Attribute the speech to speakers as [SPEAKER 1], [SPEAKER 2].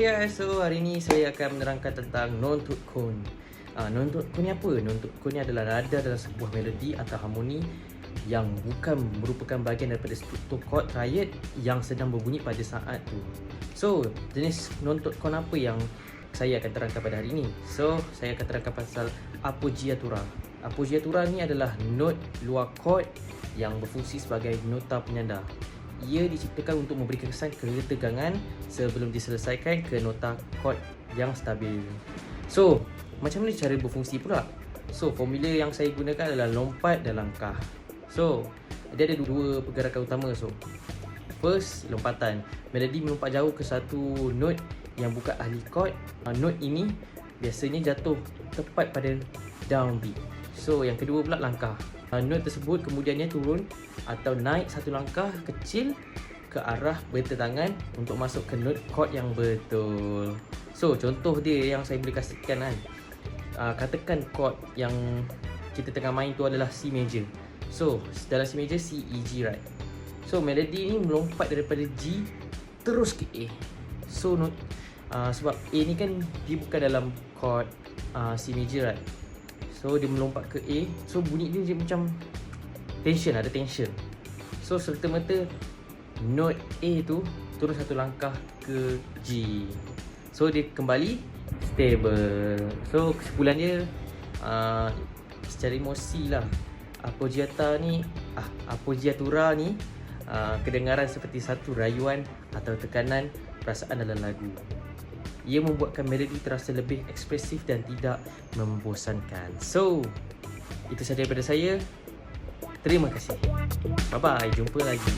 [SPEAKER 1] guys, so hari ni saya akan menerangkan tentang non-tooth cone. Non-tooth cone ni apa? Non-tooth cone ni adalah nada dalam sebuah melodi atau harmoni yang bukan merupakan bahagian daripada struktur chord triad yang sedang berbunyi pada saat tu. So, jenis non-tooth cone apa yang saya akan terangkan pada hari ini? So, saya akan terangkan pasal appoggiatura. Appoggiatura ni adalah not luar chord yang berfungsi sebagai nota penyanda. Ia diciptakan untuk memberikan kesan ketegangan sebelum diselesaikan ke nota chord yang stabil. So, macam mana cara berfungsi pula? So, formula yang saya gunakan adalah lompat dan langkah. So, dia ada dua pergerakan utama. So, first, lompatan. Melodi melompat jauh ke satu note yang bukan ahli chord. Note ini biasanya jatuh tepat pada downbeat. So, yang kedua pula langkah. Note tersebut kemudiannya turun atau naik satu langkah kecil ke arah bertentangan untuk masuk ke note chord yang betul. So, contoh dia yang saya boleh kasihkan kan. Katakan chord yang kita tengah main tu adalah C major. So, dalam C major C, E, G, right? So, melodi ni melompat daripada G terus ke A. So, sebab A ni kan dia bukan dalam chord C major, right? So, dia melompat ke A. So, bunyi dia macam tension, ada tension. So, serta-merta note A tu turun satu langkah ke G. So, dia kembali stable. So, kesimpulan dia secara emosi lah, appoggiatura ni kedengaran seperti satu rayuan atau tekanan perasaan dalam lagu. Ia membuatkan melodi terasa lebih ekspresif dan tidak membosankan. So, itu sahaja daripada saya. Terima kasih. Bye-bye. Jumpa lagi.